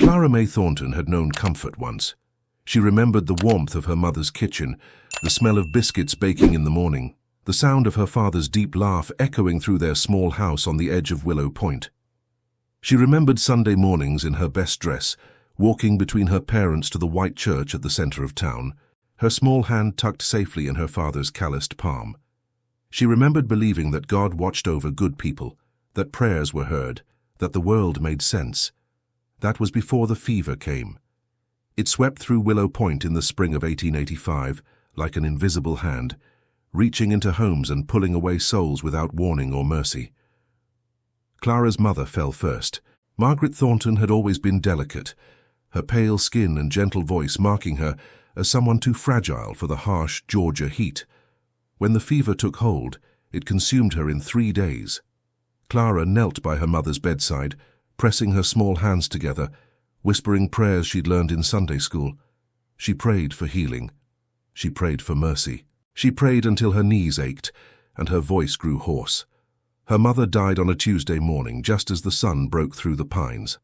Clara May Thornton had known comfort once. She remembered the warmth of her mother's kitchen, the smell of biscuits baking in the morning, the sound of her father's deep laugh echoing through their small house on the edge of Willow Point. She remembered Sunday mornings in her best dress, walking between her parents to the white church at the center of town, her small hand tucked safely in her father's calloused palm. She remembered believing that God watched over good people, that prayers were heard, that the world made sense. That was before the fever came. It swept through Willow Point in the spring of 1885 like an invisible hand, reaching into homes and pulling away souls without warning or mercy. Clara's mother fell first. Margaret Thornton had always been delicate, her pale skin and gentle voice marking her as someone too fragile for the harsh Georgia heat. When the fever took hold, it consumed her in 3 days. Clara knelt by her mother's bedside, pressing her small hands together, whispering prayers she'd learned in Sunday school. She prayed for healing. She prayed for mercy. She prayed until her knees ached and her voice grew hoarse. Her mother died on a Tuesday morning, just as the sun broke through the pines.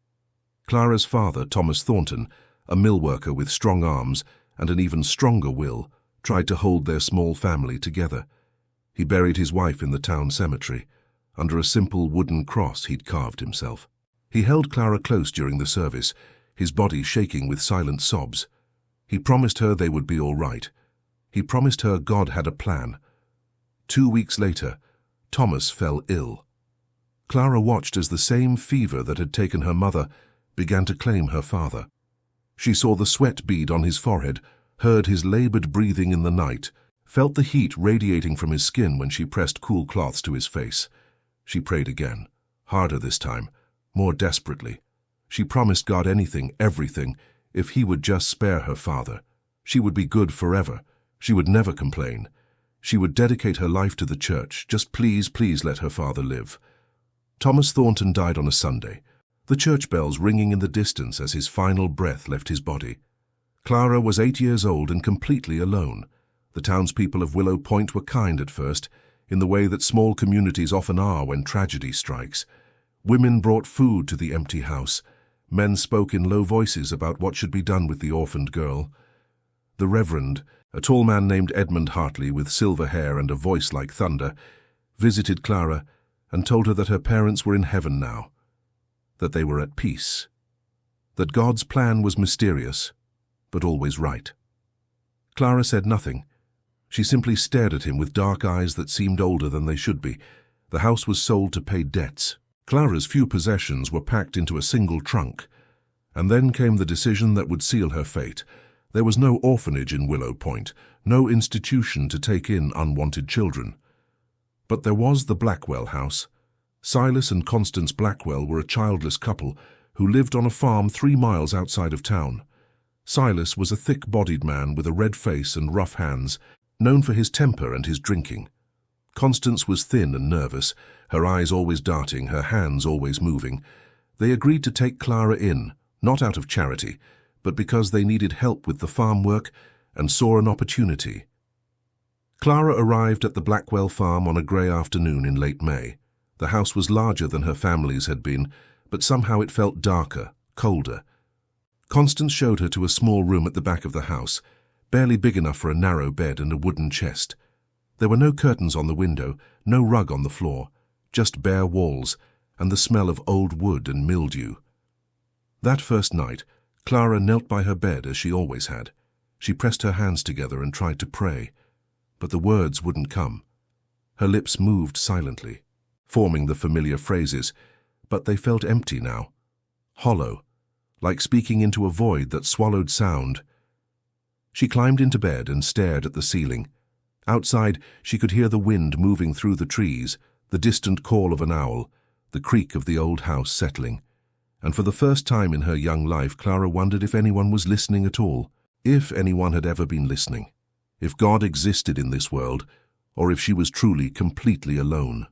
Clara's father, Thomas Thornton, a mill worker with strong arms and an even stronger will, tried to hold their small family together. He buried his wife in the town cemetery, under a simple wooden cross he'd carved himself. He held Clara close during the service, his body shaking with silent sobs. He promised her they would be all right. He promised her God had a plan. 2 weeks later, Thomas fell ill. Clara watched as the same fever that had taken her mother began to claim her father. She saw the sweat bead on his forehead, heard his labored breathing in the night, felt the heat radiating from his skin when she pressed cool cloths to his face. She prayed again, harder this time, more desperately. She promised God anything, everything, if he would just spare her father. She would be good forever. She would never complain. She would dedicate her life to the church. Just please, please let her father live. Thomas Thornton died on a Sunday, the church bells ringing in the distance as his final breath left his body. Clara was 8 years old and completely alone. The townspeople of Willow Point were kind at first, in the way that small communities often are when tragedy strikes. Women brought food to the empty house. Men spoke in low voices about what should be done with the orphaned girl. The Reverend, a tall man named Edmund Hartley with silver hair and a voice like thunder, visited Clara and told her that her parents were in heaven now, that they were at peace, that God's plan was mysterious, but always right. Clara said nothing. She simply stared at him with dark eyes that seemed older than they should be. The house was sold to pay debts. Clara's few possessions were packed into a single trunk. And then came the decision that would seal her fate. There was no orphanage in Willow Point, no institution to take in unwanted children. But there was the Blackwell house. Silas and Constance Blackwell were a childless couple who lived on a farm 3 miles outside of town. Silas was a thick-bodied man with a red face and rough hands, known for his temper and his drinking. Constance was thin and nervous, her eyes always darting, her hands always moving. They agreed to take Clara in, not out of charity, but because they needed help with the farm work and saw an opportunity. Clara arrived at the Blackwell farm on a grey afternoon in late May. The house was larger than her family's had been, but somehow it felt darker, colder. Constance showed her to a small room at the back of the house, barely big enough for a narrow bed and a wooden chest. There were no curtains on the window, no rug on the floor, just bare walls and the smell of old wood and mildew. That first night, Clara knelt by her bed as she always had. She pressed her hands together and tried to pray, but the words wouldn't come. Her lips moved silently, forming the familiar phrases, but they felt empty now, hollow, like speaking into a void that swallowed sound. She climbed into bed and stared at the ceiling. Outside, she could hear the wind moving through the trees, the distant call of an owl, the creak of the old house settling. And for the first time in her young life, Clara wondered if anyone was listening at all, if anyone had ever been listening, if God existed in this world, or if she was truly completely alone.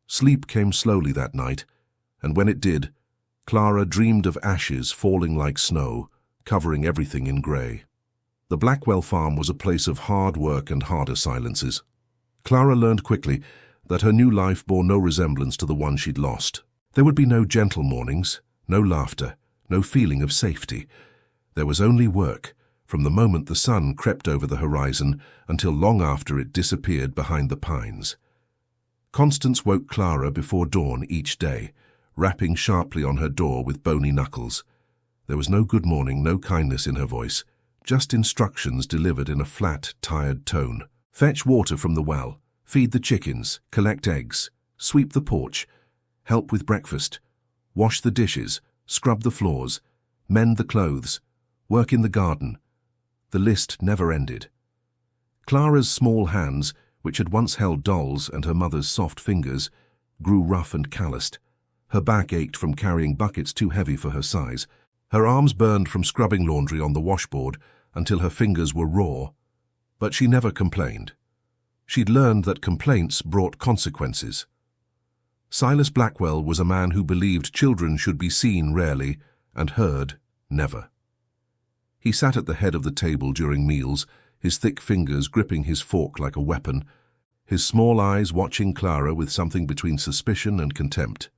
Sleep came slowly that night, and when it did, Clara dreamed of ashes falling like snow, covering everything in grey. The Blackwell farm was a place of hard work and harder silences. Clara learned quickly that her new life bore no resemblance to the one she'd lost. There would be no gentle mornings, no laughter, no feeling of safety. There was only work, from the moment the sun crept over the horizon until long after it disappeared behind the pines. Constance woke Clara before dawn each day, rapping sharply on her door with bony knuckles. There was no good morning, no kindness in her voice, just instructions delivered in a flat, tired tone. Fetch water from the well, feed the chickens, collect eggs, sweep the porch, help with breakfast, wash the dishes, scrub the floors, mend the clothes, work in the garden. The list never ended. Clara's small hands, which had once held dolls and her mother's soft fingers, grew rough and calloused. Her back ached from carrying buckets too heavy for her size. Her arms burned from scrubbing laundry on the washboard until her fingers were raw. But she never complained. She'd learned that complaints brought consequences. Silas Blackwell was a man who believed children should be seen rarely and heard never. He sat at the head of the table during meals, his thick fingers gripping his fork like a weapon, his small eyes watching Clara with something between suspicion and contempt.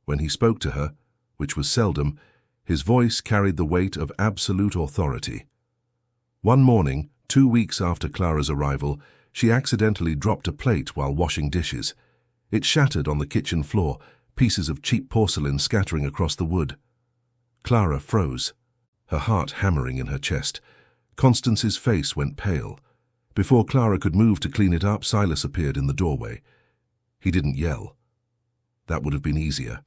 When he spoke to her, which was seldom, his voice carried the weight of absolute authority. One morning, 2 weeks after Clara's arrival, she accidentally dropped a plate while washing dishes. It shattered on the kitchen floor, pieces of cheap porcelain scattering across the wood. Clara froze, her heart hammering in her chest. Constance's face went pale. Before Clara could move to clean it up, Silas appeared in the doorway. He didn't yell. That would have been easier.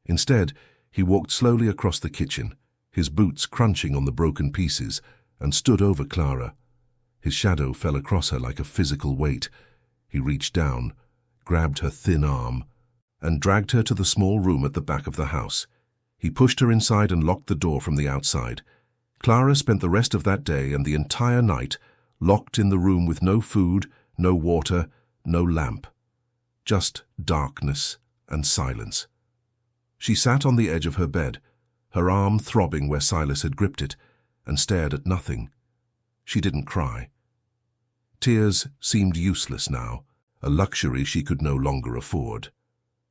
Instead, he walked slowly across the kitchen, his boots crunching on the broken pieces, and stood over Clara. His shadow fell across her like a physical weight. He reached down, grabbed her thin arm, and dragged her to the small room at the back of the house. He pushed her inside and locked the door from the outside. Clara spent the rest of that day and the entire night locked in the room with no food, no water, no lamp. Just darkness and silence. She sat on the edge of her bed, her arm throbbing where Silas had gripped it, and stared at nothing. She didn't cry. Tears seemed useless now, a luxury she could no longer afford.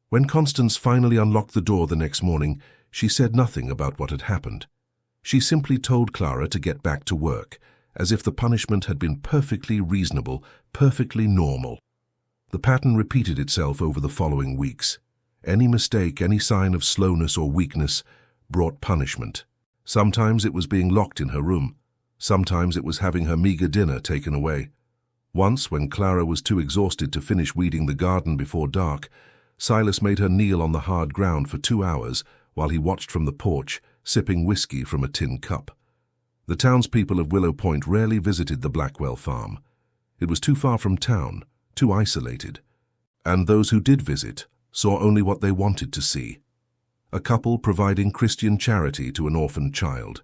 When Constance finally unlocked the door the next morning, she said nothing about what had happened. She simply told Clara to get back to work, as if the punishment had been perfectly reasonable, perfectly normal. The pattern repeated itself over the following weeks. Any mistake, any sign of slowness or weakness brought punishment. Sometimes it was being locked in her room. Sometimes it was having her meager dinner taken away. Once, when Clara was too exhausted to finish weeding the garden before dark, Silas made her kneel on the hard ground for 2 hours while he watched from the porch, sipping whiskey from a tin cup. The townspeople of Willow Point rarely visited the Blackwell farm. It was too far from town, too isolated. And those who did visit saw only what they wanted to see. A couple providing Christian charity to an orphaned child.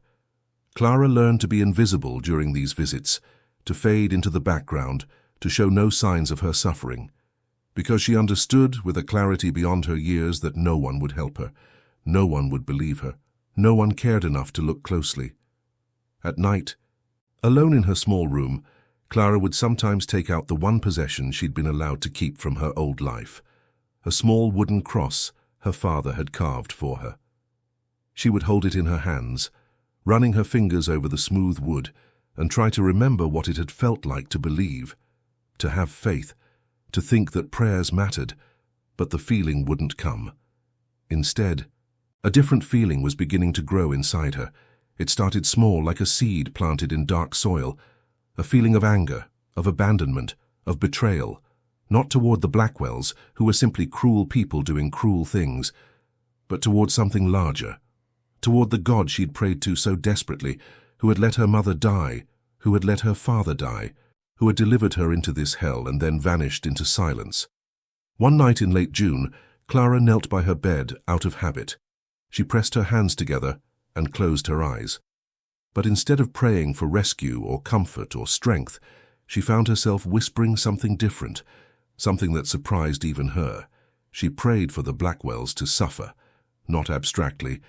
Clara learned to be invisible during these visits, to fade into the background, to show no signs of her suffering, because she understood with a clarity beyond her years that no one would help her, no one would believe her, no one cared enough to look closely. At night, alone in her small room, Clara would sometimes take out the one possession she'd been allowed to keep from her old life, a small wooden cross her father had carved for her. She would hold it in her hands, running her fingers over the smooth wood, and try to remember what it had felt like to believe, to have faith, to think that prayers mattered, but the feeling wouldn't come. Instead, a different feeling was beginning to grow inside her. It started small, like a seed planted in dark soil, a feeling of anger, of abandonment, of betrayal, not toward the Blackwells, who were simply cruel people doing cruel things, but toward something larger, toward the God she'd prayed to so desperately, who had let her mother die, who had let her father die, who had delivered her into this hell and then vanished into silence. One night in late June, Clara knelt by her bed out of habit. She pressed her hands together and closed her eyes. But instead of praying for rescue or comfort or strength, she found herself whispering something different, something that surprised even her. She prayed for the Blackwells to suffer, not abstractly,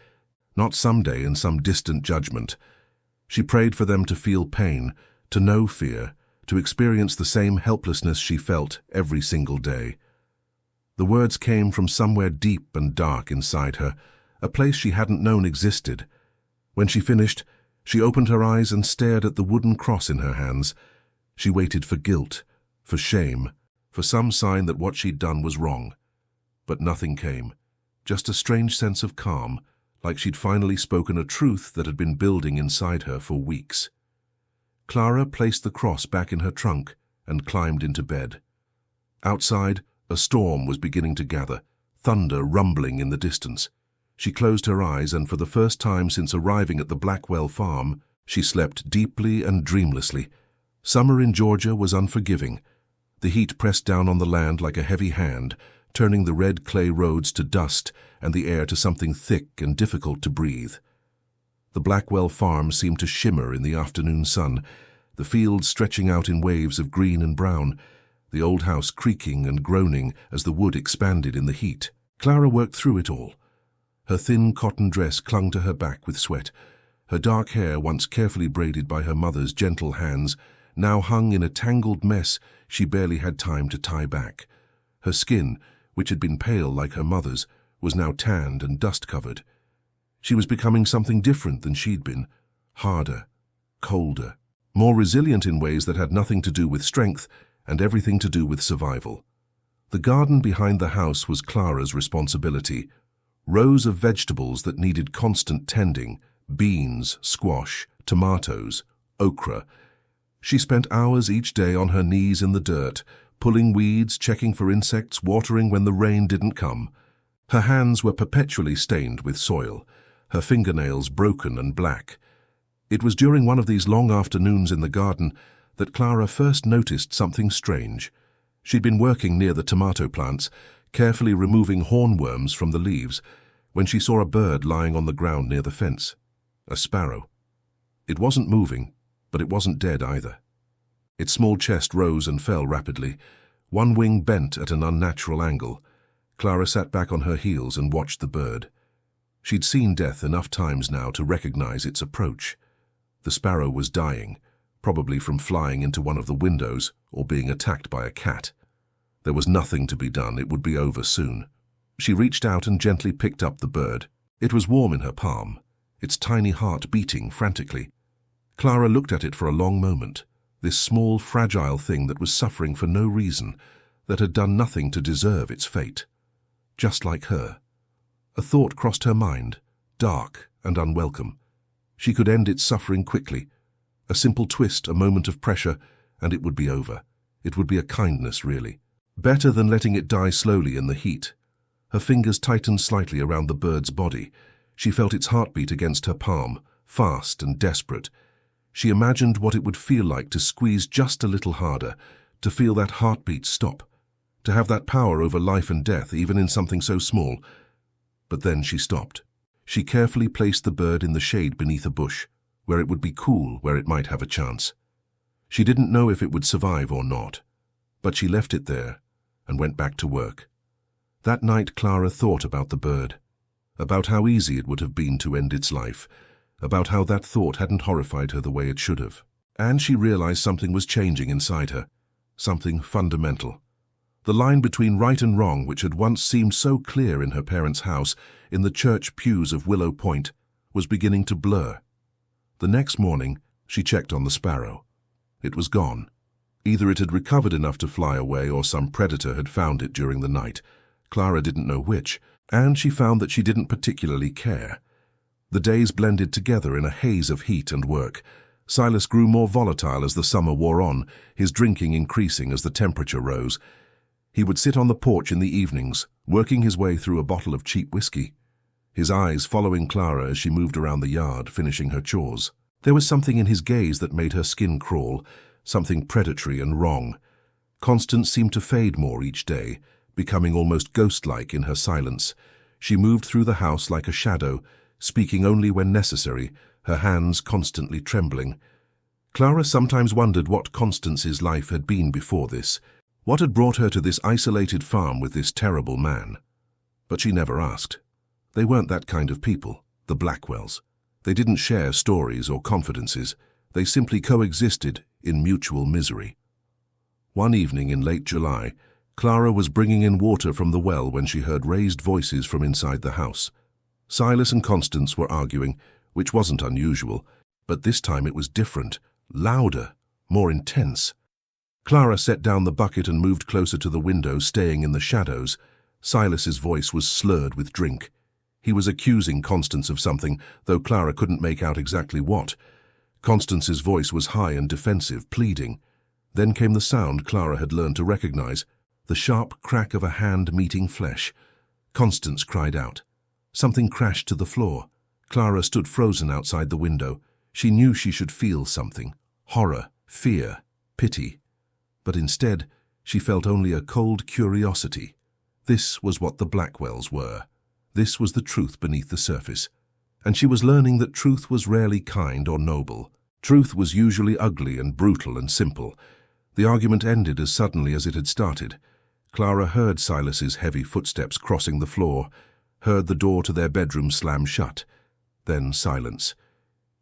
not someday in some distant judgment. She prayed for them to feel pain, to know fear, to experience the same helplessness she felt every single day. The words came from somewhere deep and dark inside her, a place she hadn't known existed. When she finished, she opened her eyes and stared at the wooden cross in her hands. She waited for guilt, for shame, for some sign that what she'd done was wrong. But nothing came, just a strange sense of calm, like she'd finally spoken a truth that had been building inside her for weeks. Clara placed the cross back in her trunk and climbed into bed. Outside, a storm was beginning to gather, thunder rumbling in the distance. She closed her eyes, and for the first time since arriving at the Blackwell farm, she slept deeply and dreamlessly. Summer in Georgia was unforgiving. The heat pressed down on the land like a heavy hand, turning the red clay roads to dust and the air to something thick and difficult to breathe. The Blackwell farm seemed to shimmer in the afternoon sun, the fields stretching out in waves of green and brown, the old house creaking and groaning as the wood expanded in the heat. Clara worked through it all. Her thin cotton dress clung to her back with sweat. Her dark hair, once carefully braided by her mother's gentle hands, now hung in a tangled mess she barely had time to tie back. Her skin, which had been pale like her mother's, was now tanned and dust-covered. She was becoming something different than she'd been, harder, colder, more resilient in ways that had nothing to do with strength and everything to do with survival. The garden behind the house was Clara's responsibility. Rows of vegetables that needed constant tending, beans, squash, tomatoes, okra. She spent hours each day on her knees in the dirt, pulling weeds, checking for insects, watering when the rain didn't come. Her hands were perpetually stained with soil, her fingernails broken and black. It was during one of these long afternoons in the garden that Clara first noticed something strange. She'd been working near the tomato plants, carefully removing hornworms from the leaves, when she saw a bird lying on the ground near the fence. A sparrow. It wasn't moving, but it wasn't dead either. Its small chest rose and fell rapidly, one wing bent at an unnatural angle. Clara sat back on her heels and watched the bird. She'd seen death enough times now to recognize its approach. The sparrow was dying, probably from flying into one of the windows or being attacked by a cat. There was nothing to be done. It would be over soon. She reached out and gently picked up the bird. It was warm in her palm, its tiny heart beating frantically. Clara looked at it for a long moment, this small, fragile thing that was suffering for no reason, that had done nothing to deserve its fate. Just like her. A thought crossed her mind, dark and unwelcome. She could end its suffering quickly. A simple twist, a moment of pressure, and it would be over. It would be a kindness, really. Better than letting it die slowly in the heat. Her fingers tightened slightly around the bird's body. She felt its heartbeat against her palm, fast and desperate. She imagined what it would feel like to squeeze just a little harder, to feel that heartbeat stop, to have that power over life and death, even in something so small. But then she stopped. She carefully placed the bird in the shade beneath a bush, where it would be cool, where it might have a chance. She didn't know if it would survive or not, but she left it there and went back to work. That night Clara thought about the bird, about how easy it would have been to end its life, about how that thought hadn't horrified her the way it should have. And she realized something was changing inside her, something fundamental. The line between right and wrong, which had once seemed so clear in her parents' house, in the church pews of Willow Point, was beginning to blur. The next morning, she checked on the sparrow. It was gone. Either it had recovered enough to fly away or some predator had found it during the night. Clara didn't know which, and she found that she didn't particularly care. The days blended together in a haze of heat and work. Silas grew more volatile as the summer wore on, his drinking increasing as the temperature rose. He would sit on the porch in the evenings, working his way through a bottle of cheap whiskey, his eyes following Clara as she moved around the yard, finishing her chores. There was something in his gaze that made her skin crawl, something predatory and wrong. Constance seemed to fade more each day, becoming almost ghost-like in her silence. She moved through the house like a shadow, speaking only when necessary, her hands constantly trembling. Clara sometimes wondered what Constance's life had been before this, what had brought her to this isolated farm with this terrible man. But she never asked. They weren't that kind of people, the Blackwells. They didn't share stories or confidences. They simply coexisted in mutual misery. One evening in late July, Clara was bringing in water from the well when she heard raised voices from inside the house. Silas and Constance were arguing, which wasn't unusual, but this time it was different, louder, more intense. Clara set down the bucket and moved closer to the window, staying in the shadows. Silas's voice was slurred with drink. He was accusing Constance of something, though Clara couldn't make out exactly what. Constance's voice was high and defensive, pleading. Then came the sound Clara had learned to recognize, the sharp crack of a hand meeting flesh. Constance cried out. Something crashed to the floor. Clara stood frozen outside the window. She knew she should feel something. Horror, fear, pity. But instead, she felt only a cold curiosity. This was what the Blackwells were. This was the truth beneath the surface. And she was learning that truth was rarely kind or noble. Truth was usually ugly and brutal and simple. The argument ended as suddenly as it had started. Clara heard Silas's heavy footsteps crossing the floor, heard the door to their bedroom slam shut. Then silence.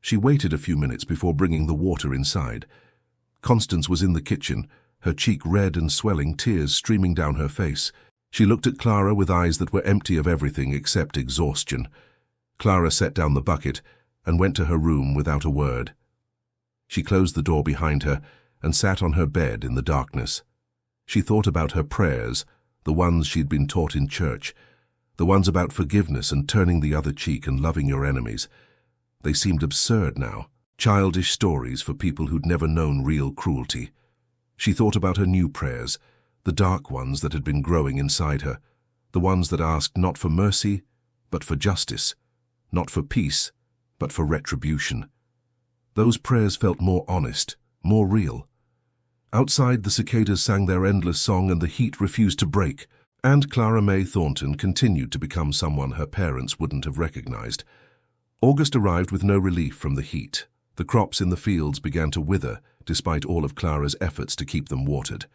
She waited a few minutes before bringing the water inside. Constance was in the kitchen, her cheek red and swelling, tears streaming down her face. She looked at Clara with eyes that were empty of everything except exhaustion. Clara set down the bucket and went to her room without a word. She closed the door behind her and sat on her bed in the darkness. She thought about her prayers, the ones she'd been taught in church, the ones about forgiveness and turning the other cheek and loving your enemies. They seemed absurd now, childish stories for people who'd never known real cruelty. She thought about her new prayers, the dark ones that had been growing inside her, the ones that asked not for mercy, but for justice, not for peace, but for retribution. Those prayers felt more honest, more real. Outside, the cicadas sang their endless song and the heat refused to break, and Clara May Thornton continued to become someone her parents wouldn't have recognized. August arrived with no relief from the heat. The crops in the fields began to wither, despite all of Clara's efforts to keep them watered.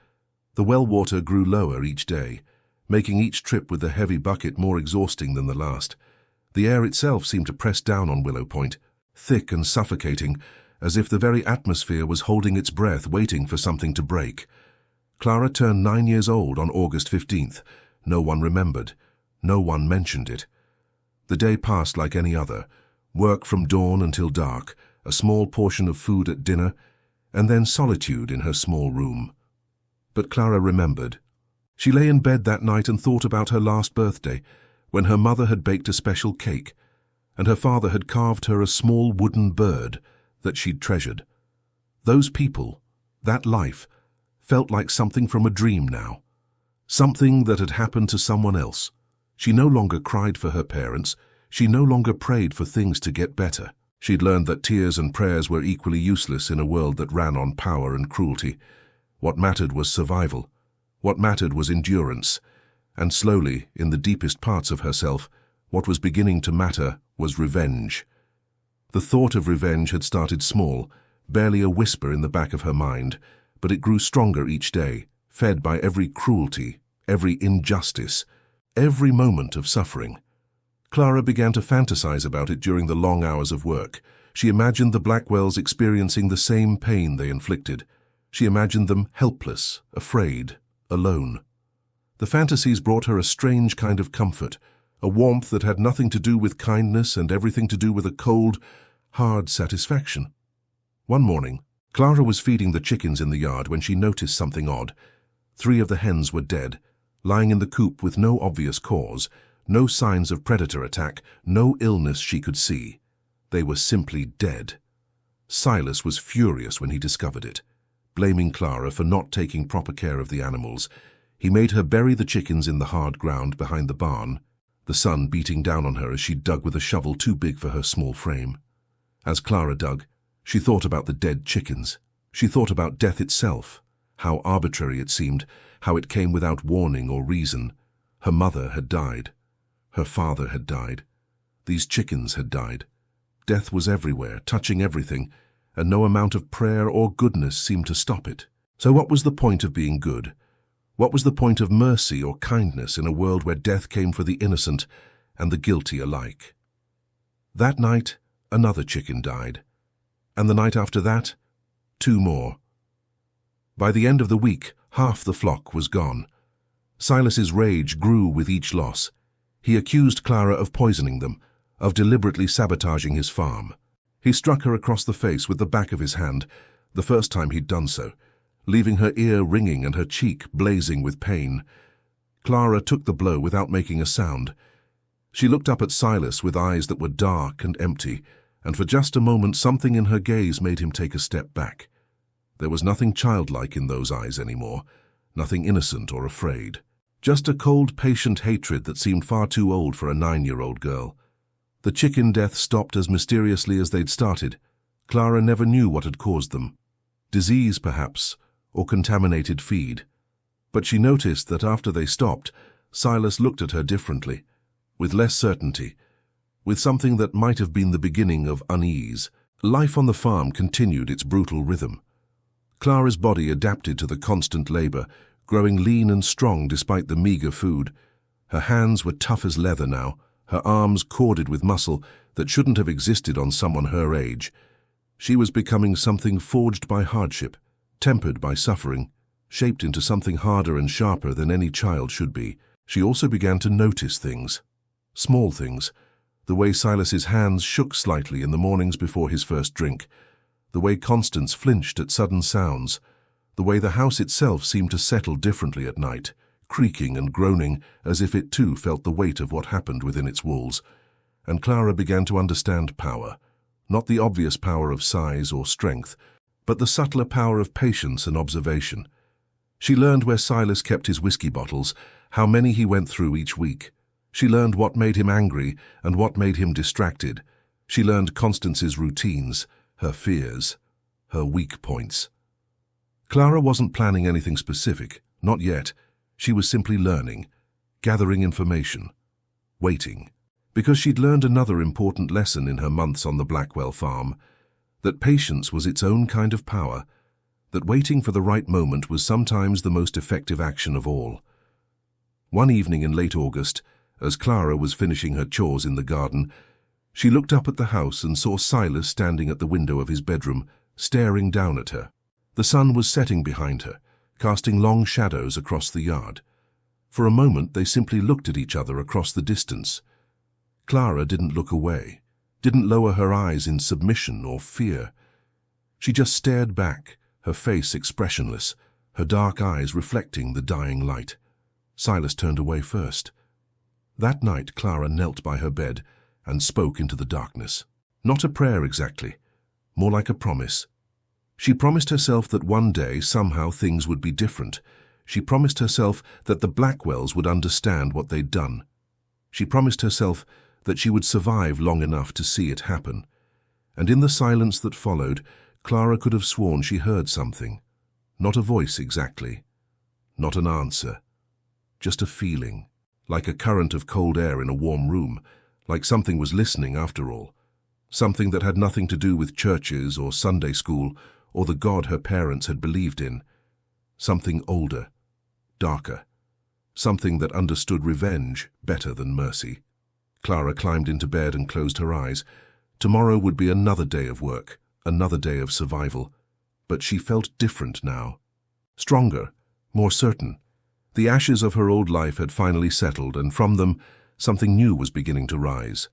The well water grew lower each day, making each trip with the heavy bucket more exhausting than the last. The air itself seemed to press down on Willow Point, thick and suffocating, as if the very atmosphere was holding its breath, waiting for something to break. Clara turned 9 years old on August 15th. No one remembered. No one mentioned it. The day passed like any other. Work from dawn until dark, a small portion of food at dinner, and then solitude in her small room. But Clara remembered. She lay in bed that night and thought about her last birthday, when her mother had baked a special cake, and her father had carved her a small wooden bird that she'd treasured. Those people, that life, felt like something from a dream now. Something that had happened to someone else. She no longer cried for her parents. She no longer prayed for things to get better. She'd learned that tears and prayers were equally useless in a world that ran on power and cruelty. What mattered was survival. What mattered was endurance. And slowly, in the deepest parts of herself, what was beginning to matter was revenge. The thought of revenge had started small, barely a whisper in the back of her mind, but it grew stronger each day, fed by every cruelty, every injustice, every moment of suffering. Clara began to fantasize about it during the long hours of work. She imagined the Blackwells experiencing the same pain they inflicted. She imagined them helpless, afraid, alone. The fantasies brought her a strange kind of comfort, a warmth that had nothing to do with kindness and everything to do with a cold, hard satisfaction. One morning, Clara was feeding the chickens in the yard when she noticed something odd. 3 of the hens were dead, lying in the coop with no obvious cause, no signs of predator attack, no illness she could see. They were simply dead. Silas was furious when he discovered it. Blaming Clara for not taking proper care of the animals, he made her bury the chickens in the hard ground behind the barn, the sun beating down on her as she dug with a shovel too big for her small frame. As Clara dug, she thought about the dead chickens. She thought about death itself, how arbitrary it seemed, how it came without warning or reason. Her mother had died. Her father had died. These chickens had died. Death was everywhere, touching everything, and no amount of prayer or goodness seemed to stop it. So what was the point of being good? What was the point of mercy or kindness in a world where death came for the innocent and the guilty alike? That night, another chicken died, and the night after that, 2 more. By the end of the week, half the flock was gone. Silas's rage grew with each loss. He accused Clara of poisoning them, of deliberately sabotaging his farm. He struck her across the face with the back of his hand, the first time he'd done so, leaving her ear ringing and her cheek blazing with pain. Clara took the blow without making a sound. She looked up at Silas with eyes that were dark and empty, and for just a moment something in her gaze made him take a step back. There was nothing childlike in those eyes anymore, nothing innocent or afraid. Just a cold, patient hatred that seemed far too old for a 9-year-old girl. The chicken deaths stopped as mysteriously as they'd started. Clara never knew what had caused them. Disease, perhaps, or contaminated feed. But she noticed that after they stopped, Silas looked at her differently, with less certainty, with something that might have been the beginning of unease. Life on the farm continued its brutal rhythm. Clara's body adapted to the constant labor, growing lean and strong despite the meager food. Her hands were tough as leather now, her arms corded with muscle that shouldn't have existed on someone her age. She was becoming something forged by hardship, tempered by suffering, shaped into something harder and sharper than any child should be. She also began to notice things. Small things. The way Silas's hands shook slightly in the mornings before his first drink. The way Constance flinched at sudden sounds. The way the house itself seemed to settle differently at night, creaking and groaning as if it too felt the weight of what happened within its walls. And Clara began to understand power. Not the obvious power of size or strength, but the subtler power of patience and observation. She learned where Silas kept his whiskey bottles, how many he went through each week. She learned what made him angry and what made him distracted. She learned Constance's routines, her fears, her weak points. Clara wasn't planning anything specific, not yet. She was simply learning, gathering information, waiting. Because she'd learned another important lesson in her months on the Blackwell farm, that patience was its own kind of power, that waiting for the right moment was sometimes the most effective action of all. One evening in late August, as Clara was finishing her chores in the garden, she looked up at the house and saw Silas standing at the window of his bedroom, staring down at her. The sun was setting behind her, casting long shadows across the yard. For a moment they simply looked at each other across the distance. Clara didn't look away, didn't lower her eyes in submission or fear. She just stared back, her face expressionless, her dark eyes reflecting the dying light. Silas turned away first. That night Clara knelt by her bed and spoke into the darkness. Not a prayer exactly, more like a promise. She promised herself that one day somehow things would be different. She promised herself that the Blackwells would understand what they'd done. She promised herself that she would survive long enough to see it happen. And in the silence that followed, Clara could have sworn she heard something. Not a voice exactly, not an answer, just a feeling, like a current of cold air in a warm room, like something was listening after all. Something that had nothing to do with churches or Sunday school or the God her parents had believed in. Something older, darker. Something that understood revenge better than mercy. Clara climbed into bed and closed her eyes. Tomorrow would be another day of work, another day of survival. But she felt different now. Stronger, more certain. The ashes of her old life had finally settled, and from them, something new was beginning to rise.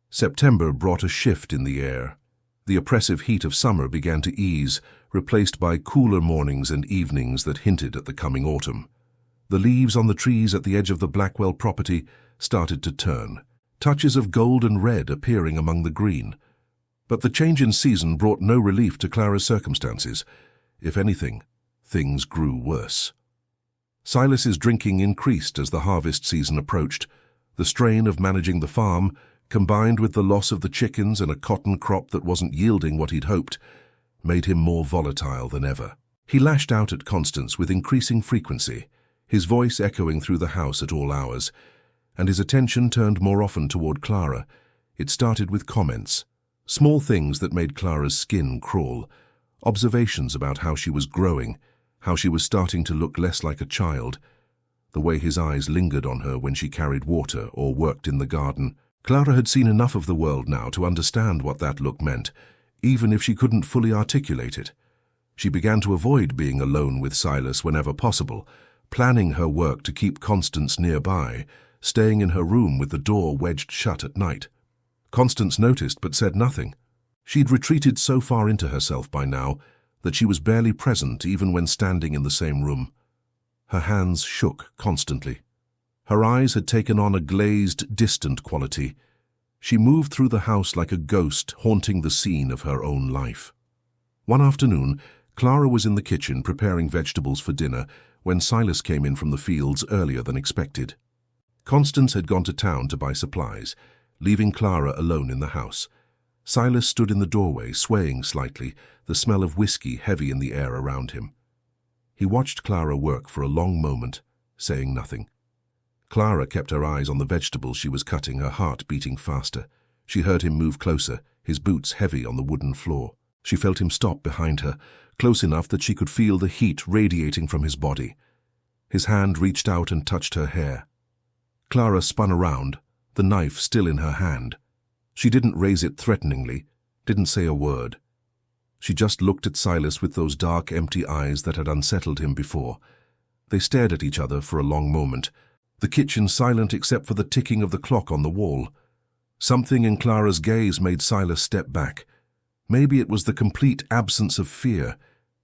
September brought a shift in the air. The oppressive heat of summer began to ease, replaced by cooler mornings and evenings that hinted at the coming autumn. The leaves on the trees at the edge of the Blackwell property started to turn, touches of gold and red appearing among the green. But the change in season brought no relief to Clara's circumstances. If anything, things grew worse. Silas's drinking increased as the harvest season approached. The strain of managing the farm, combined with the loss of the chickens and a cotton crop that wasn't yielding what he'd hoped, made him more volatile than ever. He lashed out at Constance with increasing frequency, his voice echoing through the house at all hours, and his attention turned more often toward Clara. It started with comments, small things that made Clara's skin crawl, observations about how she was growing, how she was starting to look less like a child, the way his eyes lingered on her when she carried water or worked in the garden. Clara had seen enough of the world now to understand what that look meant, even if she couldn't fully articulate it. She began to avoid being alone with Silas whenever possible, planning her work to keep Constance nearby, staying in her room with the door wedged shut at night. Constance noticed but said nothing. She'd retreated so far into herself by now that she was barely present even when standing in the same room. Her hands shook constantly. Her eyes had taken on a glazed, distant quality. She moved through the house like a ghost haunting the scene of her own life. One afternoon, Clara was in the kitchen preparing vegetables for dinner when Silas came in from the fields earlier than expected. Constance had gone to town to buy supplies, leaving Clara alone in the house. Silas stood in the doorway, swaying slightly, the smell of whiskey heavy in the air around him. He watched Clara work for a long moment, saying nothing. Clara kept her eyes on the vegetables she was cutting, her heart beating faster. She heard him move closer, his boots heavy on the wooden floor. She felt him stop behind her, close enough that she could feel the heat radiating from his body. His hand reached out and touched her hair. Clara spun around, the knife still in her hand. She didn't raise it threateningly, didn't say a word. She just looked at Silas with those dark, empty eyes that had unsettled him before. They stared at each other for a long moment, the kitchen silent except for the ticking of the clock on the wall. Something in Clara's gaze made Silas step back. Maybe it was the complete absence of fear.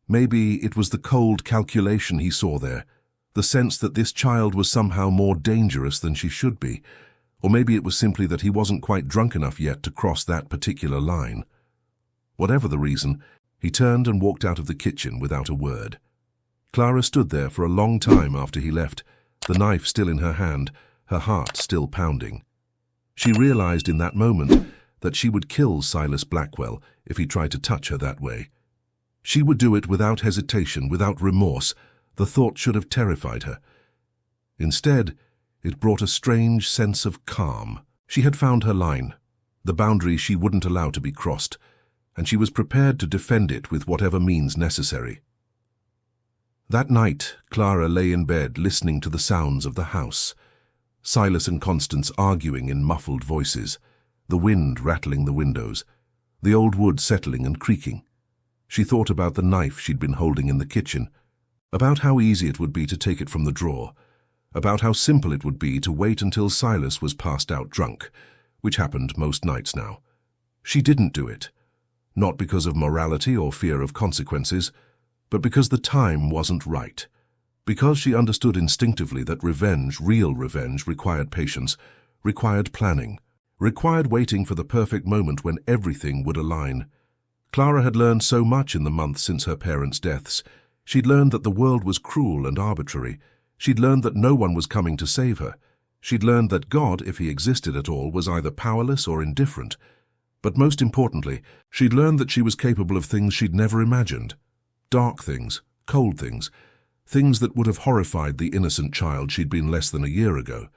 Maybe it was the cold calculation he saw there, the sense that this child was somehow more dangerous than she should be. Or maybe it was simply that he wasn't quite drunk enough yet to cross that particular line. Whatever the reason, he turned and walked out of the kitchen without a word. Clara stood there for a long time after he left, the knife still in her hand, her heart still pounding. She realized in that moment that she would kill Silas Blackwell if he tried to touch her that way. She would do it without hesitation, without remorse. The thought should have terrified her. Instead, it brought a strange sense of calm. She had found her line, the boundary she wouldn't allow to be crossed, and she was prepared to defend it with whatever means necessary. That night, Clara lay in bed listening to the sounds of the house. Silas and Constance arguing in muffled voices, the wind rattling the windows, the old wood settling and creaking. She thought about the knife she'd been holding in the kitchen, about how easy it would be to take it from the drawer, about how simple it would be to wait until Silas was passed out drunk, which happened most nights now. She didn't do it, not because of morality or fear of consequences, but because the time wasn't right, because she understood instinctively that revenge, real revenge, required patience, required planning, required waiting for the perfect moment when everything would align. Clara had learned so much in the months since her parents' deaths. She'd learned that the world was cruel and arbitrary. She'd learned that no one was coming to save her. She'd learned that God, if he existed at all, was either powerless or indifferent. But most importantly, she'd learned that she was capable of things she'd never imagined. Dark things, cold things, things that would have horrified the innocent child she'd been less than a year ago.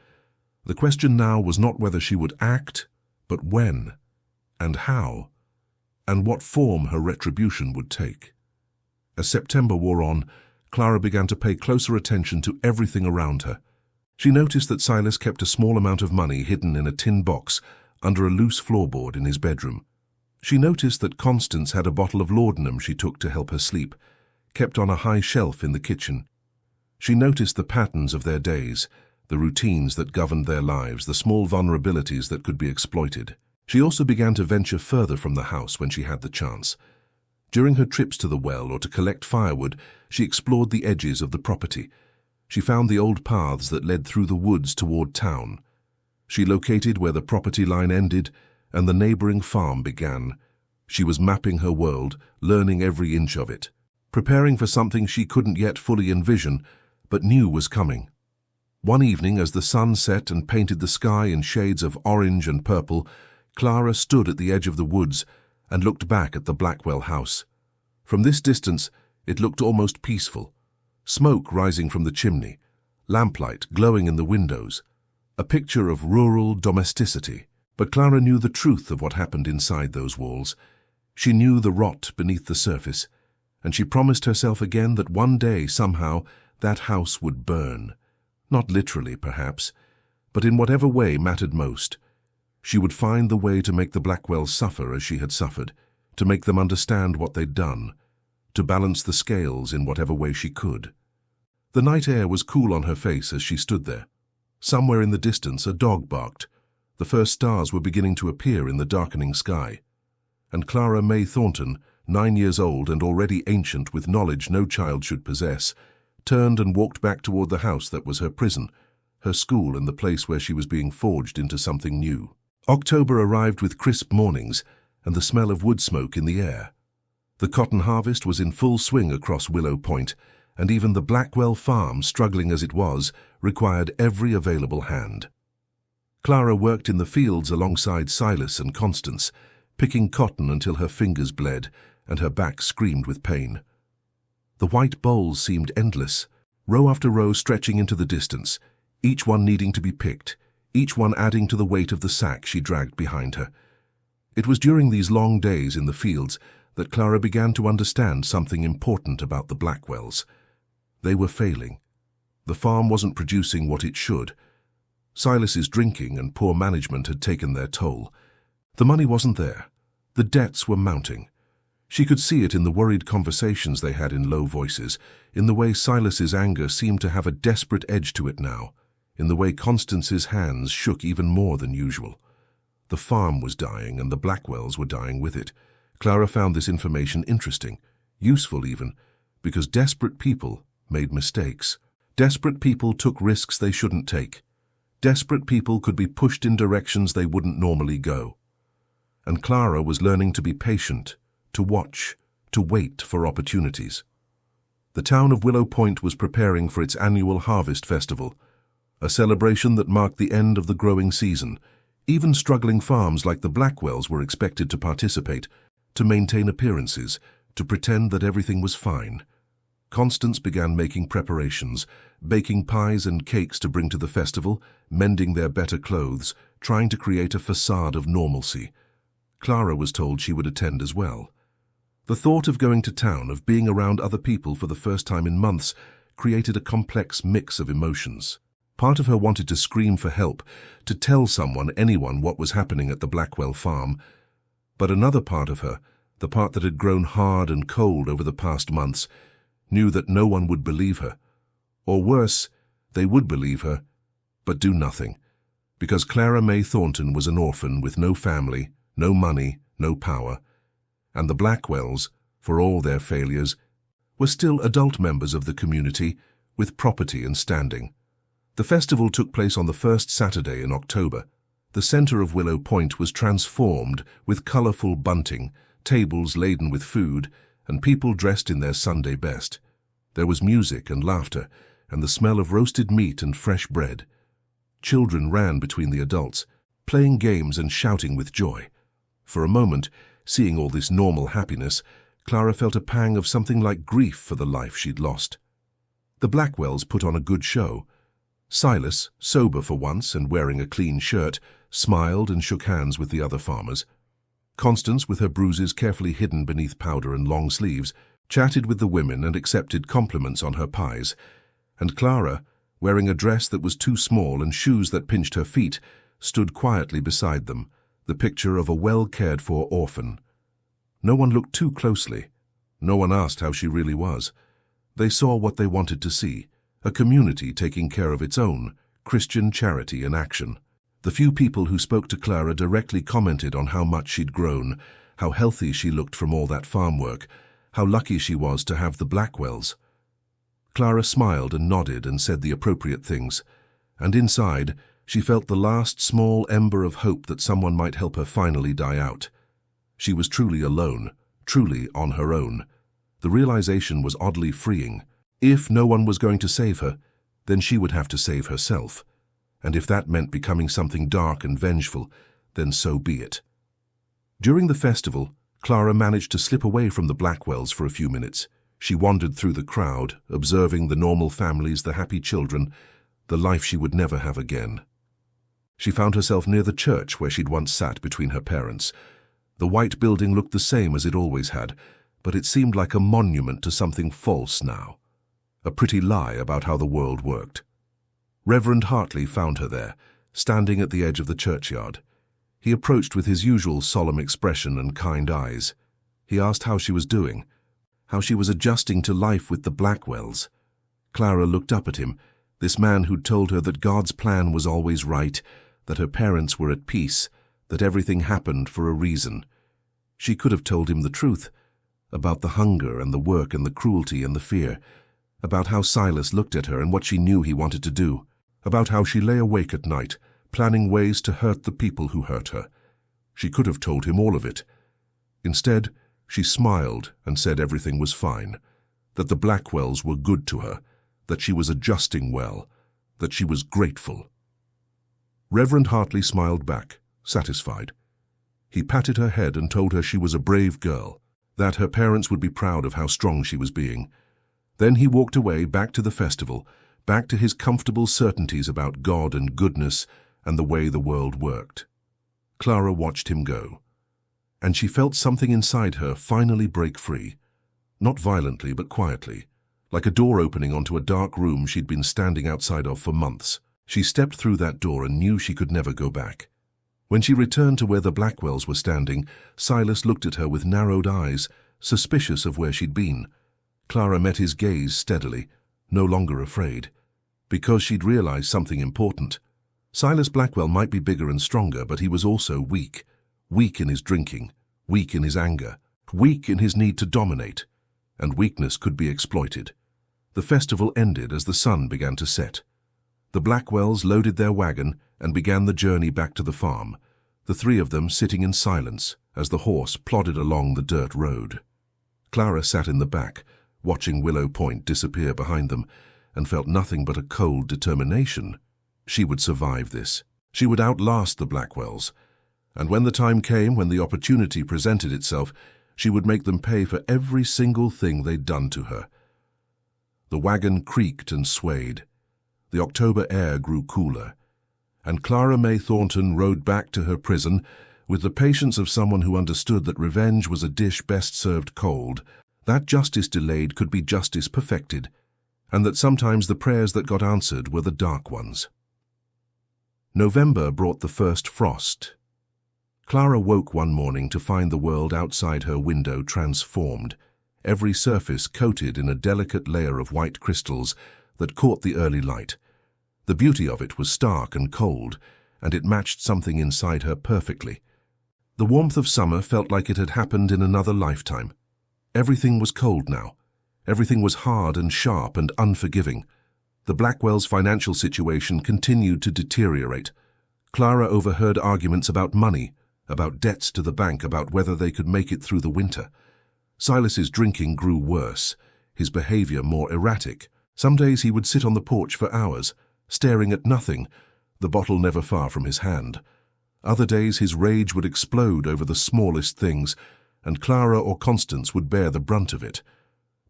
The question now was not whether she would act, but when, and how, and what form her retribution would take. As September wore on, Clara began to pay closer attention to everything around her. She noticed that Silas kept a small amount of money hidden in a tin box under a loose floorboard in his bedroom. She noticed that Constance had a bottle of laudanum she took to help her sleep, kept on a high shelf in the kitchen. She noticed the patterns of their days, the routines that governed their lives, the small vulnerabilities that could be exploited. She also began to venture further from the house when she had the chance. During her trips to the well or to collect firewood, she explored the edges of the property. She found the old paths that led through the woods toward town. She located where the property line ended and the neighboring farm began. She was mapping her world, learning every inch of it, preparing for something she couldn't yet fully envision, but knew was coming. One evening, as the sun set and painted the sky in shades of orange and purple, Clara stood at the edge of the woods and looked back at the Blackwell house. From this distance, it looked almost peaceful. Smoke rising from the chimney, lamplight glowing in the windows, a picture of rural domesticity. But Clara knew the truth of what happened inside those walls. She knew the rot beneath the surface, and she promised herself again that one day, somehow, that house would burn. Not literally, perhaps, but in whatever way mattered most. She would find the way to make the Blackwells suffer as she had suffered, to make them understand what they'd done, to balance the scales in whatever way she could. The night air was cool on her face as she stood there. Somewhere in the distance, a dog barked. The first stars were beginning to appear in the darkening sky. And Clara May Thornton, 9 years old and already ancient with knowledge no child should possess, turned and walked back toward the house that was her prison, her school and the place where she was being forged into something new. October arrived with crisp mornings and the smell of wood smoke in the air. The cotton harvest was in full swing across Willow Point, and even the Blackwell farm, struggling as it was, required every available hand. Clara worked in the fields alongside Silas and Constance, picking cotton until her fingers bled and her back screamed with pain. The white bowls seemed endless, row after row stretching into the distance, each one needing to be picked, each one adding to the weight of the sack she dragged behind her. It was during these long days in the fields that Clara began to understand something important about the Blackwells. They were failing. The farm wasn't producing what it should. Silas's drinking and poor management had taken their toll. The money wasn't there. The debts were mounting. She could see it in the worried conversations they had in low voices, in the way Silas's anger seemed to have a desperate edge to it now, in the way Constance's hands shook even more than usual. The farm was dying and the Blackwells were dying with it. Clara found this information interesting, useful even, because desperate people made mistakes. Desperate people took risks they shouldn't take. Desperate people could be pushed in directions they wouldn't normally go. And Clara was learning to be patient, to watch, to wait for opportunities. The town of Willow Point was preparing for its annual harvest festival, a celebration that marked the end of the growing season. Even struggling farms like the Blackwells were expected to participate, to maintain appearances, to pretend that everything was fine. Constance began making preparations, baking pies and cakes to bring to the festival, mending their better clothes, trying to create a facade of normalcy. Clara was told she would attend as well. The thought of going to town, of being around other people for the first time in months, created a complex mix of emotions. Part of her wanted to scream for help, to tell someone, anyone, what was happening at the Blackwell farm. But another part of her, the part that had grown hard and cold over the past months, knew that no one would believe her. Or worse, they would believe her, but do nothing. Because Clara May Thornton was an orphan with no family, no money, no power. And the Blackwells, for all their failures, were still adult members of the community with property and standing. The festival took place on the first Saturday in October. The center of Willow Point was transformed with colorful bunting, tables laden with food, and people dressed in their Sunday best. There was music and laughter, and the smell of roasted meat and fresh bread. Children ran between the adults, playing games and shouting with joy. For a moment, seeing all this normal happiness, Clara felt a pang of something like grief for the life she'd lost. The Blackwells put on a good show. Silas, sober for once and wearing a clean shirt, smiled and shook hands with the other farmers. Constance, with her bruises carefully hidden beneath powder and long sleeves, chatted with the women and accepted compliments on her pies. And Clara, wearing a dress that was too small and shoes that pinched her feet, stood quietly beside them, the picture of a well-cared-for orphan. No one looked too closely. No one asked how she really was. They saw what they wanted to see, a community taking care of its own, Christian charity in action. The few people who spoke to Clara directly commented on how much she'd grown, how healthy she looked from all that farm work, how lucky she was to have the Blackwells. Clara smiled and nodded and said the appropriate things, and inside, she felt the last small ember of hope that someone might help her finally die out. She was truly alone, truly on her own. The realization was oddly freeing. If no one was going to save her, then she would have to save herself. And if that meant becoming something dark and vengeful, then so be it. During the festival, Clara managed to slip away from the Blackwells for a few minutes. She wandered through the crowd, observing the normal families, the happy children, the life she would never have again. She found herself near the church where she'd once sat between her parents. The white building looked the same as it always had, but it seemed like a monument to something false now. A pretty lie about how the world worked. Reverend Hartley found her there, standing at the edge of the churchyard. He approached with his usual solemn expression and kind eyes. He asked how she was doing, how she was adjusting to life with the Blackwells. Clara looked up at him, this man who'd told her that God's plan was always right, that her parents were at peace, that everything happened for a reason. She could have told him the truth, about the hunger and the work and the cruelty and the fear, about how Silas looked at her and what she knew he wanted to do, about how she lay awake at night, planning ways to hurt the people who hurt her. She could have told him all of it. Instead, she smiled and said everything was fine, that the Blackwells were good to her, that she was adjusting well, that she was grateful. Reverend Hartley smiled back, satisfied. He patted her head and told her she was a brave girl, that her parents would be proud of how strong she was being. Then he walked away back to the festival, back to his comfortable certainties about God and goodness and the way the world worked. Clara watched him go, and she felt something inside her finally break free. Not violently, but quietly, like a door opening onto a dark room she'd been standing outside of for months. She stepped through that door and knew she could never go back. When she returned to where the Blackwells were standing, Silas looked at her with narrowed eyes, suspicious of where she'd been. Clara met his gaze steadily, no longer afraid, because she'd realized something important. Silas Blackwell might be bigger and stronger, but he was also weak. Weak in his drinking, weak in his anger, weak in his need to dominate. And weakness could be exploited. The festival ended as the sun began to set. The Blackwells loaded their wagon and began the journey back to the farm, the three of them sitting in silence as the horse plodded along the dirt road. Clara sat in the back, watching Willow Point disappear behind them, and felt nothing but a cold determination. She would survive this. She would outlast the Blackwells. And when the time came, when the opportunity presented itself, she would make them pay for every single thing they'd done to her. The wagon creaked and swayed. The October air grew cooler, and Clara May Thornton rode back to her prison with the patience of someone who understood that revenge was a dish best served cold, that justice delayed could be justice perfected, and that sometimes the prayers that got answered were the dark ones. November brought the first frost. Clara woke one morning to find the world outside her window transformed, every surface coated in a delicate layer of white crystals that caught the early light. The beauty of it was stark and cold, and it matched something inside her perfectly. The warmth of summer felt like it had happened in another lifetime. Everything was cold now. Everything was hard and sharp and unforgiving. The Blackwells' financial situation continued to deteriorate. Clara overheard arguments about money, about debts to the bank, about whether they could make it through the winter. Silas's drinking grew worse, his behavior more erratic. Some days he would sit on the porch for hours, staring at nothing, the bottle never far from his hand. Other days his rage would explode over the smallest things, and Clara or Constance would bear the brunt of it.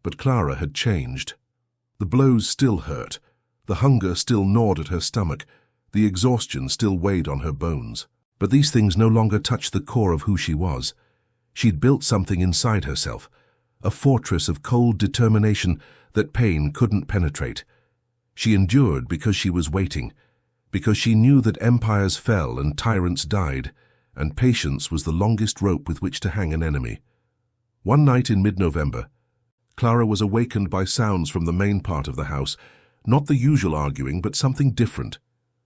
But Clara had changed. The blows still hurt, the hunger still gnawed at her stomach, the exhaustion still weighed on her bones. But these things no longer touched the core of who she was. She'd built something inside herself, a fortress of cold determination that pain couldn't penetrate. She endured because she was waiting, because she knew that empires fell and tyrants died, and patience was the longest rope with which to hang an enemy. One night in mid-November, Clara was awakened by sounds from the main part of the house, not the usual arguing, but something different.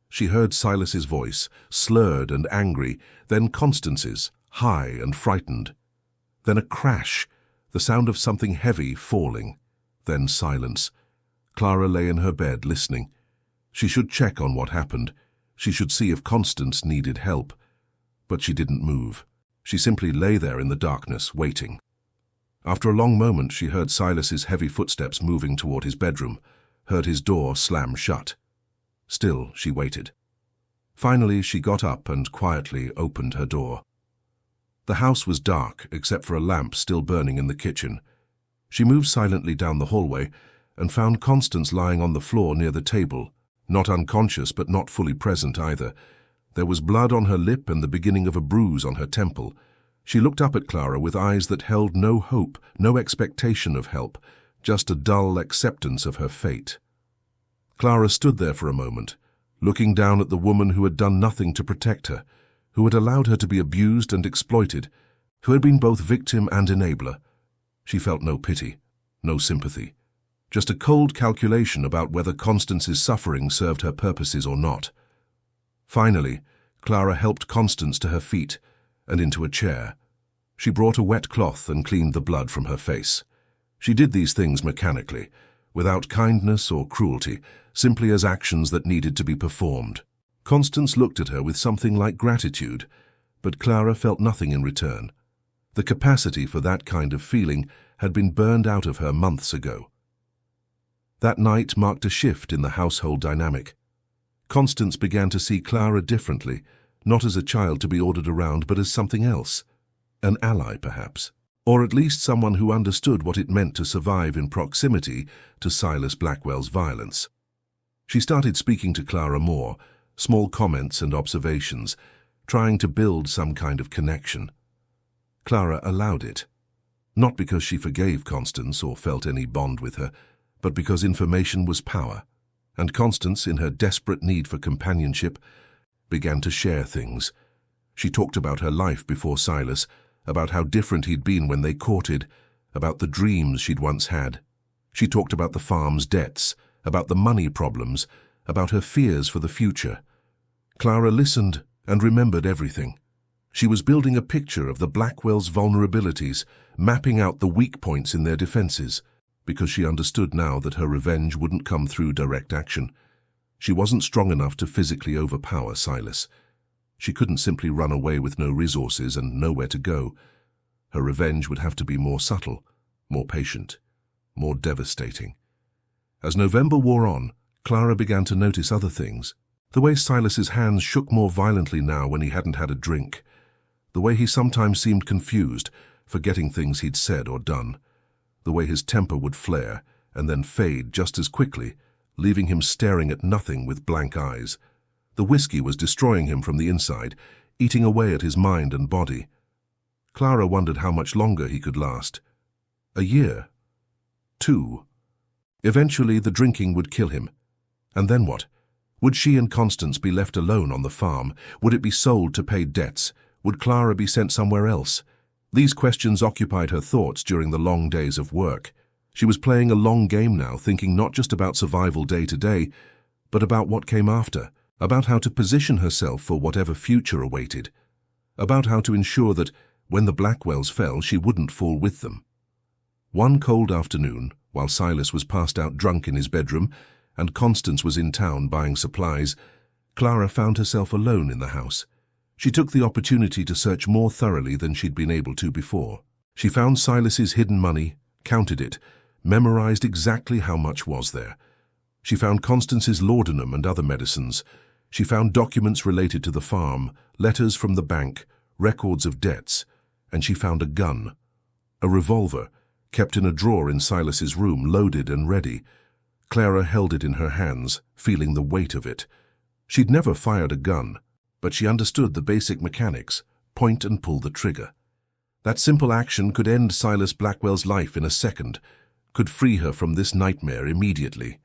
She heard Silas's voice, slurred and angry, then Constance's, high and frightened. Then a crash, the sound of something heavy falling. Then silence. Clara lay in her bed, listening. She should check on what happened. She should see if Constance needed help. But she didn't move. She simply lay there in the darkness, waiting. After a long moment, she heard Silas's heavy footsteps moving toward his bedroom, heard his door slam shut. Still, she waited. Finally, she got up and quietly opened her door. The house was dark, except for a lamp still burning in the kitchen. She moved silently down the hallway and found Constance lying on the floor near the table, not unconscious but not fully present either. There was blood on her lip and the beginning of a bruise on her temple. She looked up at Clara with eyes that held no hope, no expectation of help, just a dull acceptance of her fate. Clara stood there for a moment, looking down at the woman who had done nothing to protect her, who had allowed her to be abused and exploited, who had been both victim and enabler. She felt no pity, no sympathy, just a cold calculation about whether Constance's suffering served her purposes or not. Finally, Clara helped Constance to her feet and into a chair. She brought a wet cloth and cleaned the blood from her face. She did these things mechanically, without kindness or cruelty, simply as actions that needed to be performed. Constance looked at her with something like gratitude, but Clara felt nothing in return. The capacity for that kind of feeling had been burned out of her months ago. That night marked a shift in the household dynamic. Constance began to see Clara differently, not as a child to be ordered around, but as something else. An ally, perhaps. Or at least someone who understood what it meant to survive in proximity to Silas Blackwell's violence. She started speaking to Clara more, small comments and observations, trying to build some kind of connection. Clara allowed it. Not because she forgave Constance or felt any bond with her, but because information was power, and Constance, in her desperate need for companionship, began to share things. She talked about her life before Silas, about how different he'd been when they courted, about the dreams she'd once had. She talked about the farm's debts, about the money problems, about her fears for the future. Clara listened and remembered everything. She was building a picture of the Blackwells' vulnerabilities, mapping out the weak points in their defenses, because she understood now that her revenge wouldn't come through direct action. She wasn't strong enough to physically overpower Silas. She couldn't simply run away with no resources and nowhere to go. Her revenge would have to be more subtle, more patient, more devastating. As November wore on, Clara began to notice other things. The way Silas's hands shook more violently now when he hadn't had a drink. The way he sometimes seemed confused, forgetting things he'd said or done. The way his temper would flare and then fade just as quickly, leaving him staring at nothing with blank eyes. The whiskey was destroying him from the inside, eating away at his mind and body. Clara wondered how much longer he could last. A year? 2? Eventually the drinking would kill him. And then what? Would she and Constance be left alone on the farm? Would it be sold to pay debts? Would Clara be sent somewhere else? These questions occupied her thoughts during the long days of work. She was playing a long game now, thinking not just about survival day to day, but about what came after, about how to position herself for whatever future awaited, about how to ensure that, when the Blackwells fell, she wouldn't fall with them. One cold afternoon, while Silas was passed out drunk in his bedroom and Constance was in town buying supplies, Clara found herself alone in the house. She took the opportunity to search more thoroughly than she'd been able to before. She found Silas's hidden money, counted it, memorized exactly how much was there. She found Constance's laudanum and other medicines. She found documents related to the farm, letters from the bank, records of debts, and she found a gun. A revolver, kept in a drawer in Silas's room, loaded and ready. Clara held it in her hands, feeling the weight of it. She'd never fired a gun, but she understood the basic mechanics, point and pull the trigger. That simple action could end Silas Blackwell's life in a second, could free her from this nightmare immediately.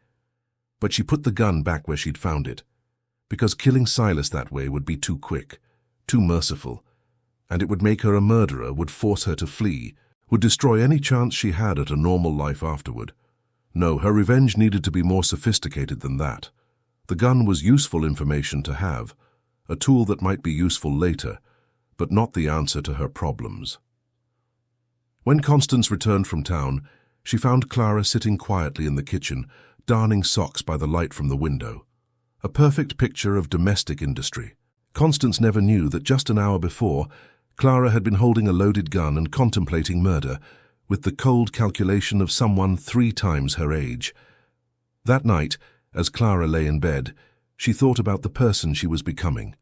But she put the gun back where she'd found it, because killing Silas that way would be too quick, too merciful, and it would make her a murderer, would force her to flee, would destroy any chance she had at a normal life afterward. No, her revenge needed to be more sophisticated than that. The gun was useful information to have, a tool that might be useful later, but not the answer to her problems. When Constance returned from town, she found Clara sitting quietly in the kitchen, darning socks by the light from the window. A perfect picture of domestic industry. Constance never knew that just an hour before, Clara had been holding a loaded gun and contemplating murder, with the cold calculation of someone 3 times her age. That night, as Clara lay in bed, she thought about the person she was becoming.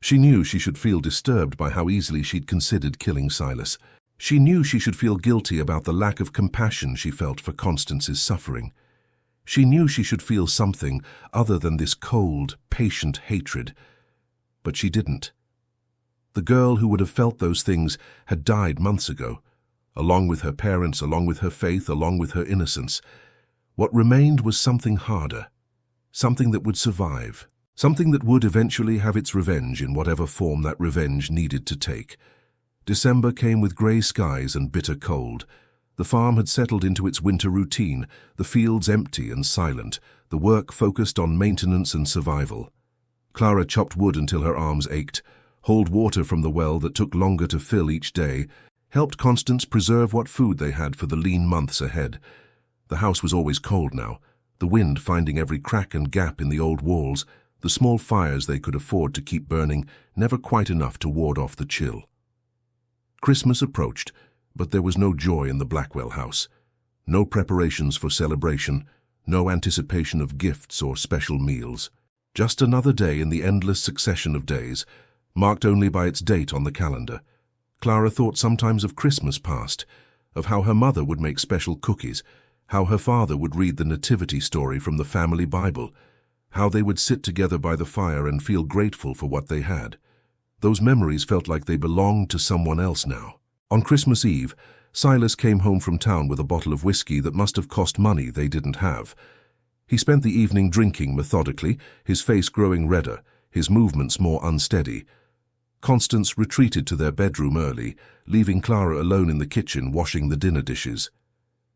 She knew she should feel disturbed by how easily she'd considered killing Silas. She knew she should feel guilty about the lack of compassion she felt for Constance's suffering. She knew she should feel something other than this cold, patient hatred. But she didn't. The girl who would have felt those things had died months ago, along with her parents, along with her faith, along with her innocence. What remained was something harder, something that would survive, something that would eventually have its revenge in whatever form that revenge needed to take. December came with grey skies and bitter cold. The farm had settled into its winter routine, the fields empty and silent, the work focused on maintenance and survival. Clara chopped wood until her arms ached, hauled water from the well that took longer to fill each day, helped Constance preserve what food they had for the lean months ahead. The house was always cold now, the wind finding every crack and gap in the old walls, the small fires they could afford to keep burning, never quite enough to ward off the chill. Christmas approached, but there was no joy in the Blackwell house. No preparations for celebration, no anticipation of gifts or special meals. Just another day in the endless succession of days, marked only by its date on the calendar. Clara thought sometimes of Christmas past, of how her mother would make special cookies, how her father would read the nativity story from the family Bible, how they would sit together by the fire and feel grateful for what they had. Those memories felt like they belonged to someone else now. On Christmas Eve, Silas came home from town with a bottle of whiskey that must have cost money they didn't have. He spent the evening drinking methodically, his face growing redder, his movements more unsteady. Constance retreated to their bedroom early, leaving Clara alone in the kitchen washing the dinner dishes.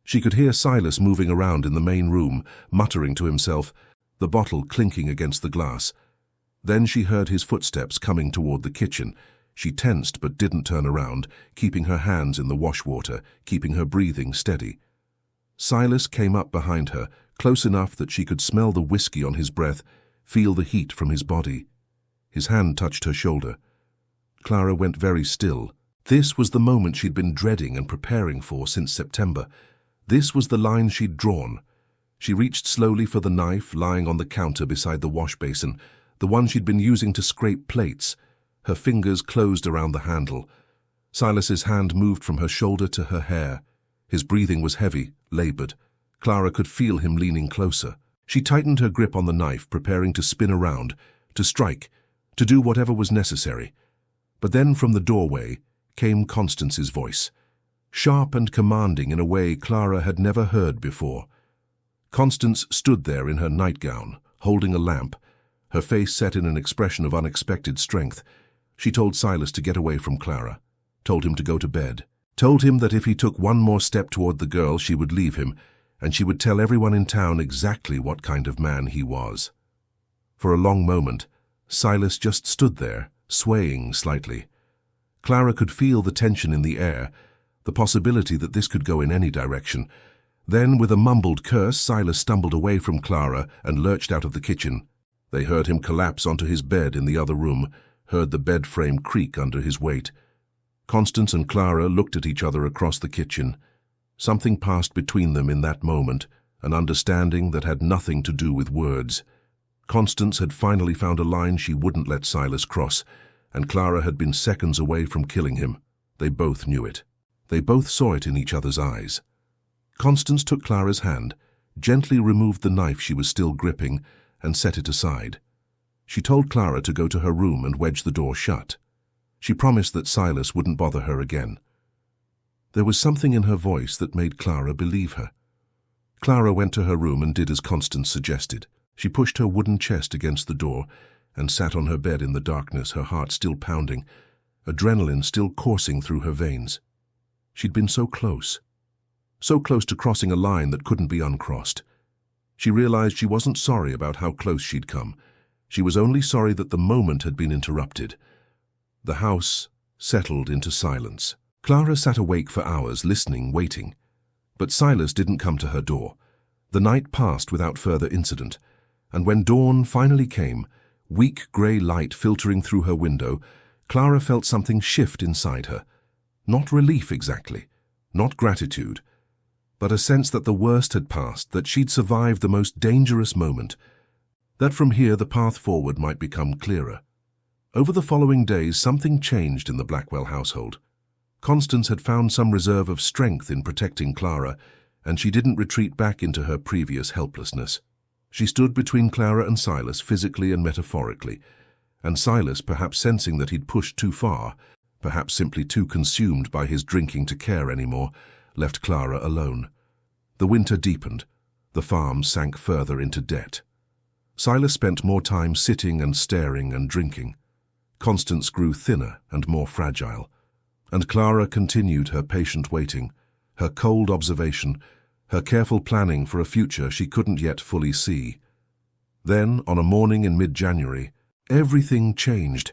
She could hear Silas moving around in the main room, muttering to himself, the bottle clinking against the glass. Then she heard his footsteps coming toward the kitchen. She tensed but didn't turn around, keeping her hands in the washwater, keeping her breathing steady. Silas came up behind her, close enough that she could smell the whiskey on his breath, feel the heat from his body. His hand touched her shoulder. Clara went very still. This was the moment she'd been dreading and preparing for since September. This was the line she'd drawn. She reached slowly for the knife lying on the counter beside the wash basin, the one she'd been using to scrape plates. Her fingers closed around the handle. Silas's hand moved from her shoulder to her hair. His breathing was heavy, labored. Clara could feel him leaning closer. She tightened her grip on the knife, preparing to spin around, to strike, to do whatever was necessary. But then from the doorway came Constance's voice, sharp and commanding in a way Clara had never heard before. Constance stood there in her nightgown, holding a lamp, her face set in an expression of unexpected strength. She told Silas to get away from Clara, told him to go to bed, told him that if he took one more step toward the girl, she would leave him, and she would tell everyone in town exactly what kind of man he was. For a long moment, Silas just stood there, swaying slightly. Clara could feel the tension in the air, the possibility that this could go in any direction. Then, with a mumbled curse, Silas stumbled away from Clara and lurched out of the kitchen. They heard him collapse onto his bed in the other room, heard the bed frame creak under his weight. Constance and Clara looked at each other across the kitchen. Something passed between them in that moment, an understanding that had nothing to do with words. Constance had finally found a line she wouldn't let Silas cross, and Clara had been seconds away from killing him. They both knew it. They both saw it in each other's eyes. Constance took Clara's hand, gently removed the knife she was still gripping, and set it aside. She told Clara to go to her room and wedge the door shut. She promised that Silas wouldn't bother her again. There was something in her voice that made Clara believe her. Clara went to her room and did as Constance suggested. She pushed her wooden chest against the door and sat on her bed in the darkness, her heart still pounding, adrenaline still coursing through her veins. She'd been so close to crossing a line that couldn't be uncrossed. She realized she wasn't sorry about how close she'd come. She was only sorry that the moment had been interrupted. The house settled into silence. Clara sat awake for hours, listening, waiting. But Silas didn't come to her door. The night passed without further incident, and when dawn finally came, weak grey light filtering through her window, Clara felt something shift inside her. Not relief exactly, not gratitude, but a sense that the worst had passed, that she'd survived the most dangerous moment, that from here the path forward might become clearer. Over the following days, something changed in the Blackwell household. Constance had found some reserve of strength in protecting Clara, and she didn't retreat back into her previous helplessness. She stood between Clara and Silas, physically and metaphorically, and Silas, perhaps sensing that he'd pushed too far, perhaps simply too consumed by his drinking to care anymore, left Clara alone. The winter deepened. The farm sank further into debt. Silas spent more time sitting and staring and drinking. Constance grew thinner and more fragile, and Clara continued her patient waiting, her cold observation, her careful planning for a future she couldn't yet fully see. Then, on a morning in mid-January, Everything changed.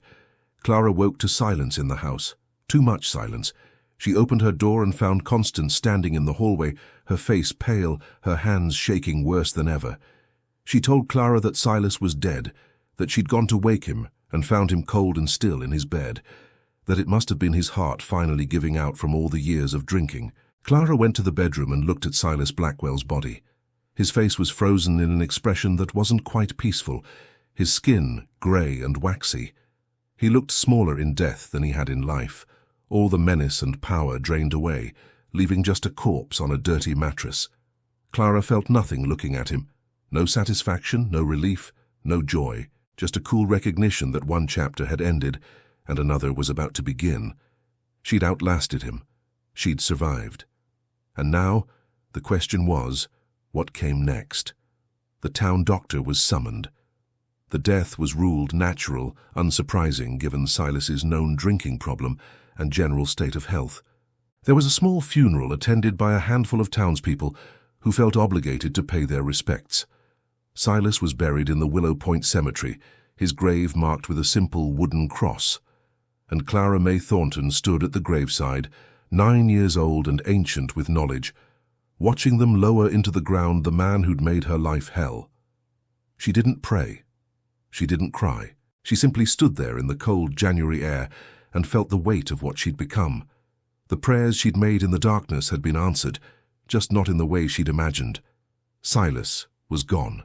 Clara woke to silence in the house. Too much silence. She opened her door and found Constance standing in the hallway, her face pale, her hands shaking worse than ever. She told Clara that Silas was dead, that she'd gone to wake him and found him cold and still in his bed, that it must have been his heart finally giving out from all the years of drinking. Clara went to the bedroom and looked at Silas Blackwell's body. His face was frozen in an expression that wasn't quite peaceful, his skin grey and waxy. He looked smaller in death than he had in life, all the menace and power drained away, leaving just a corpse on a dirty mattress. Clara felt nothing looking at him. No satisfaction, no relief, no joy, just a cool recognition that one chapter had ended and another was about to begin. She'd outlasted him. She'd survived. And now, the question was, what came next? The town doctor was summoned. The death was ruled natural, unsurprising given Silas's known drinking problem and general state of health. There was a small funeral attended by a handful of townspeople who felt obligated to pay their respects. Silas was buried in the Willow Point Cemetery, his grave marked with a simple wooden cross. And Clara May Thornton stood at the graveside, 9 years old and ancient with knowledge, watching them lower into the ground the man who'd made her life hell. She didn't pray. She didn't cry. She simply stood there in the cold January air and felt the weight of what she'd become. The prayers she'd made in the darkness had been answered, just not in the way she'd imagined. Silas was gone.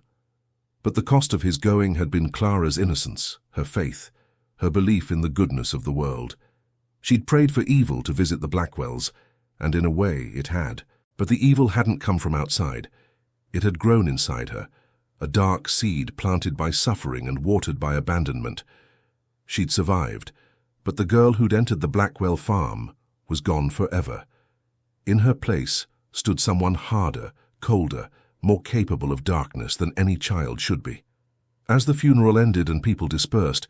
But the cost of his going had been Clara's innocence, her faith, her belief in the goodness of the world. She'd prayed for evil to visit the Blackwells, and in a way it had. But the evil hadn't come from outside. It had grown inside her, a dark seed planted by suffering and watered by abandonment. She'd survived, but the girl who'd entered the Blackwell farm was gone forever. In her place stood someone harder, colder, more capable of darkness than any child should be. As the funeral ended and people dispersed,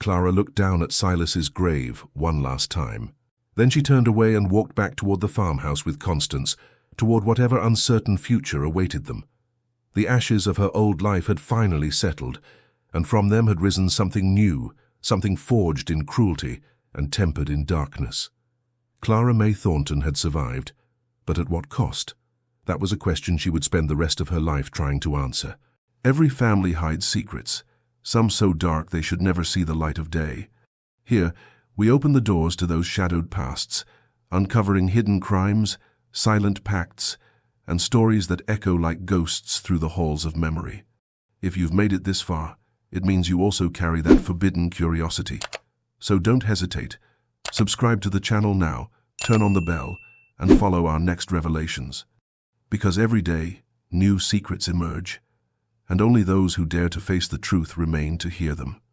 Clara looked down at Silas's grave one last time. Then she turned away and walked back toward the farmhouse with Constance, toward whatever uncertain future awaited them. The ashes of her old life had finally settled, and from them had risen something new, something forged in cruelty and tempered in darkness. Clara May Thornton had survived, but at what cost? That was a question she would spend the rest of her life trying to answer. Every family hides secrets, some so dark they should never see the light of day. Here, we open the doors to those shadowed pasts, uncovering hidden crimes, silent pacts, and stories that echo like ghosts through the halls of memory. If you've made it this far, it means you also carry that forbidden curiosity. So don't hesitate. Subscribe to the channel now, turn on the bell, and follow our next revelations. Because every day, new secrets emerge, and only those who dare to face the truth remain to hear them.